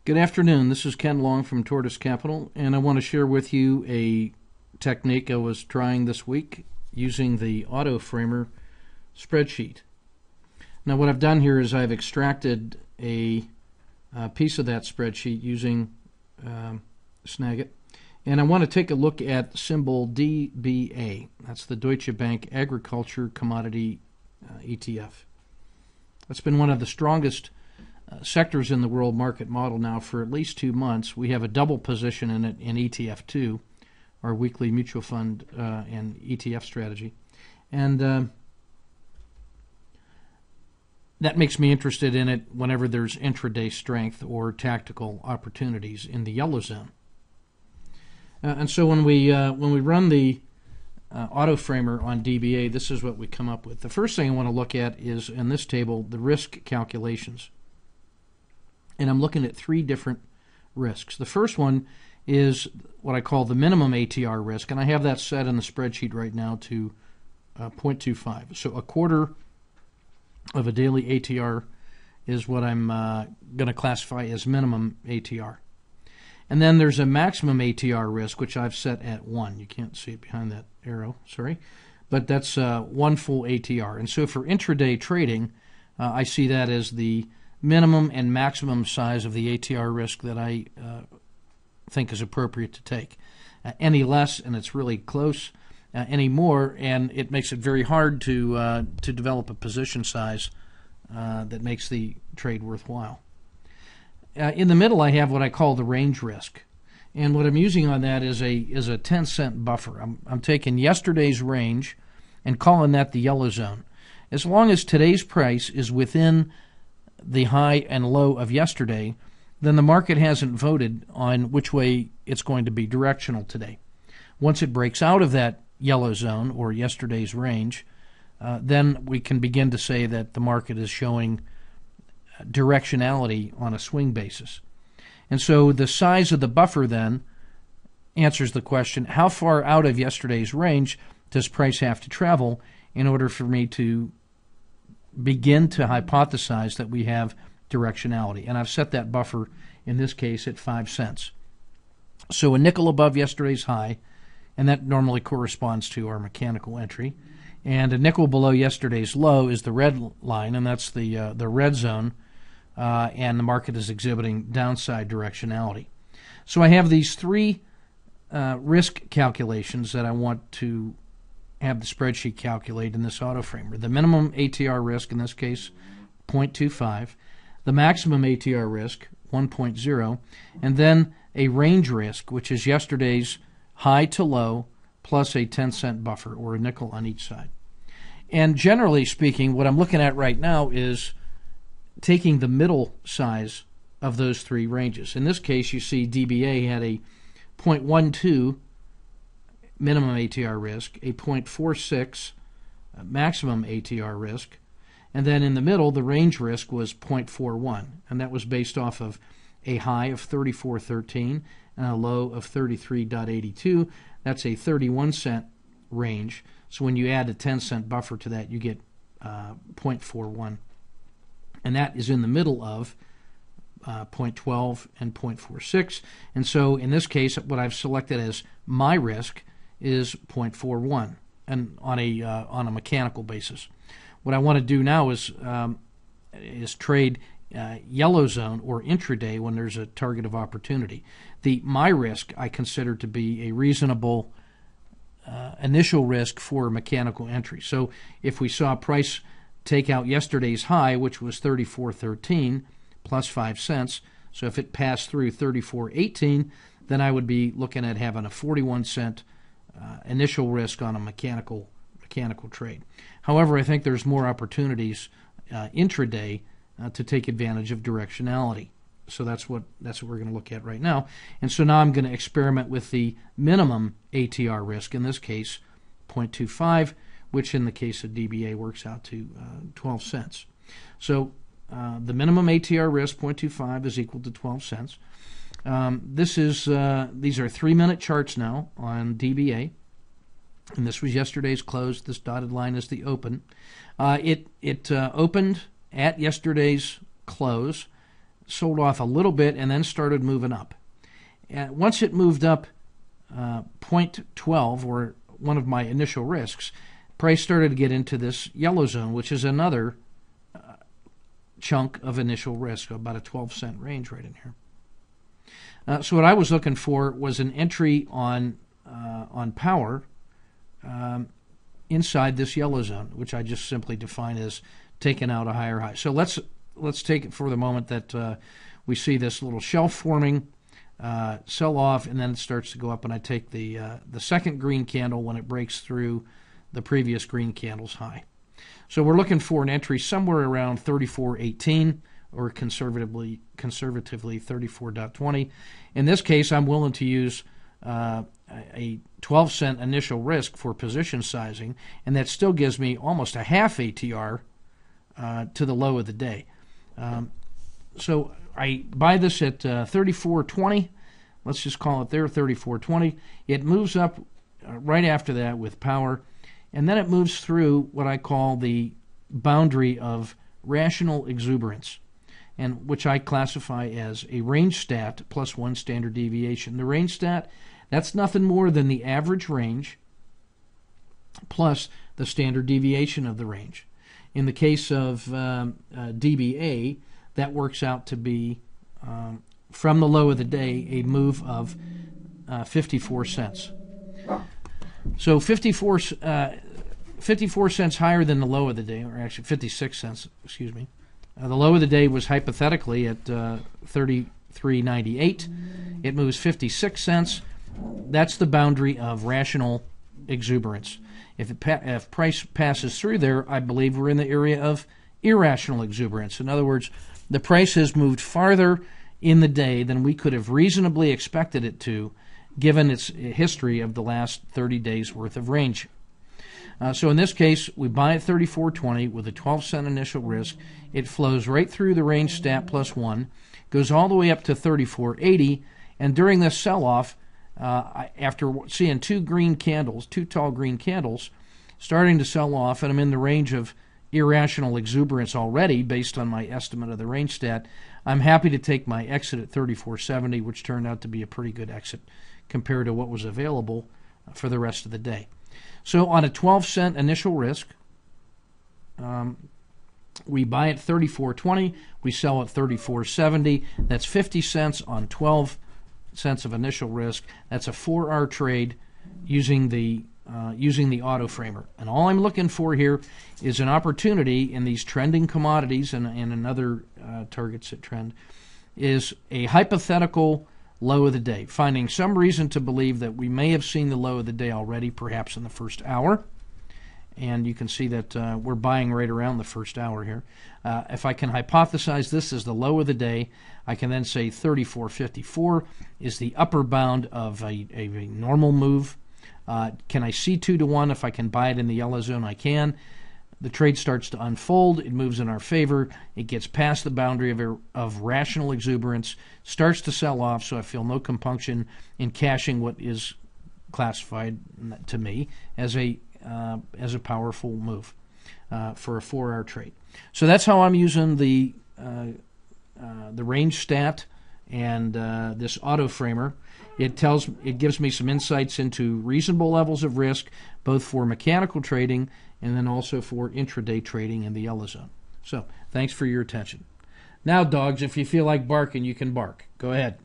Good afternoon. This is Ken Long from Tortoise Capital, and I want to share with you a technique I was trying this week using the autoframer spreadsheet. Now what I've done here is I've extracted a piece of that spreadsheet using Snagit, and I want to take a look at the symbol DBA. That's the Deutsche Bank Agriculture Commodity ETF. That's been one of the strongest sectors in the world market model now for at least 2 months. We have a double position in it in ETF2, our weekly mutual fund and ETF strategy. And that makes me interested in it whenever there's intraday strength or tactical opportunities in the yellow zone. And so when we run the autoframer on DBA, this is what we come up with. The first thing I want to look at is, in this table, the risk calculations. And I'm looking at 3 different risks. The first one is what I call the minimum ATR risk, and I have that set in the spreadsheet right now to 0.25. So a quarter of a daily ATR is what I'm going to classify as minimum ATR. And then there's a maximum ATR risk, which I've set at 1. You can't see it behind that arrow, sorry. But that's 1 full ATR. And so for intraday trading, I see that as the minimum and maximum size of the ATR risk that I think is appropriate to take. Any less, and it's really close. Any more, and it makes it very hard to develop a position size that makes the trade worthwhile. In the middle, I have what I call the range risk, and what I'm using on that is a 10-cent buffer. I'm taking yesterday's range and calling that the yellow zone. As long as today's price is within the high and low of yesterday, then the market hasn't voted on which way it's going to be directional today. Once it breaks out of that yellow zone or yesterday's range, then we can begin to say that the market is showing directionality on a swing basis. And so the size of the buffer then answers the question, how far out of yesterday's range does price have to travel in order for me to begin to hypothesize that we have directionality? And I've set that buffer in this case at 5 cents. So a nickel above yesterday's high, and that normally corresponds to our mechanical entry, and a nickel below yesterday's low is the red line, and that's the red zone, and the market is exhibiting downside directionality. So I have these 3 risk calculations that I want to have the spreadsheet calculate in this autoframer. The minimum ATR risk, in this case, 0.25, the maximum ATR risk, 1.0, and then a range risk, which is yesterday's high to low plus a 10-cent buffer, or a nickel on each side. And generally speaking, what I'm looking at right now is taking the middle size of those 3 ranges. In this case, you see DBA had a 0.12 minimum ATR risk, a 0.46 maximum ATR risk, and then in the middle, the range risk was 0.41, and that was based off of a high of 34.13 and a low of 33.82. That's a 31-cent range. So when you add a 10-cent buffer to that, you get 0.41, and that is in the middle of 0.12 and 0.46. And so in this case, what I've selected as my risk is 0.41, and on a mechanical basis. What I want to do now is trade yellow zone or intraday when there's a target of opportunity. My risk I consider to be a reasonable initial risk for mechanical entry. So if we saw price take out yesterday's high, which was 34.13 plus 5 cents, so if it passed through 34.18, then I would be looking at having a 41-cent initial risk on a mechanical trade. However, I think there's more opportunities intraday to take advantage of directionality. So that's what we're going to look at right now. And so now I'm going to experiment with the minimum ATR risk, in this case 0.25, which in the case of DBA works out to 12 cents. So the minimum ATR risk, 0.25, is equal to 12 cents. These are 3-minute charts now on DBA, and this was yesterday's close. This dotted line is the open. It opened at yesterday's close sold off a little bit and then started moving up. And once it moved up 0.12, or one of my initial risks, price started to get into this yellow zone, which is another chunk of initial risk, about a 12-cent range right in here. So what I was looking for was an entry on power inside this yellow zone, which I just simply define as taking out a higher high. So let's take it for the moment that we see this little shelf forming, sell off, and then it starts to go up, and I take the second green candle when it breaks through the previous green candle's high. So we're looking for an entry somewhere around 34.18, or conservatively 34.20. In this case, I'm willing to use a 12-cent initial risk for position sizing, and that still gives me almost a half ATR to the low of the day. So I buy this at 34.20. Let's just call it there, 34.20. It moves up right after that with power, and then it moves through what I call the boundary of rational exuberance, and which I classify as a range stat plus 1 standard deviation. The range stat, that's nothing more than the average range plus the standard deviation of the range. In the case of DBA, that works out to be, from the low of the day, a move of 54 cents. So 54 cents higher than the low of the day, or actually 56 cents, excuse me. The low of the day was hypothetically at 33.98. It moves 56 cents. That's the boundary of rational exuberance. If price passes through there, I believe we're in the area of irrational exuberance. In other words, the price has moved farther in the day than we could have reasonably expected it to, given its history of the last 30 days worth of range. So in this case, we buy at 34.20 with a 12-cent initial risk. It flows right through the range stat plus 1, goes all the way up to 34.80, and during this sell-off, after seeing two tall green candles, starting to sell off, and I'm in the range of irrational exuberance already based on my estimate of the range stat, I'm happy to take my exit at 34.70, which turned out to be a pretty good exit compared to what was available for the rest of the day. So on a 12-cent initial risk, we buy at 34.20, we sell at 34.70. That's 50 cents on 12 cents of initial risk. That's a 4-hour trade using the autoframer. And all I'm looking for here is an opportunity in these trending commodities and in other targets that trend, is a hypothetical low of the day, finding some reason to believe that we may have seen the low of the day already, perhaps in the first hour. And you can see that we're buying right around the first hour here. If I can hypothesize this as the low of the day, I can then say 34.54 is the upper bound of a normal move. Can I see 2 to 1? If I can buy it in the yellow zone, I can. The trade starts to unfold. It moves in our favor. It gets past the boundary of rational exuberance, starts to sell off, so I feel no compunction in cashing what is classified to me as a powerful move for a 4-hour trade. So that's how I'm using the range stat and this auto framer. It gives me some insights into reasonable levels of risk, both for mechanical trading and then also for intraday trading in the yellow zone. So thanks for your attention. Now, dogs, if you feel like barking, you can bark. Go ahead.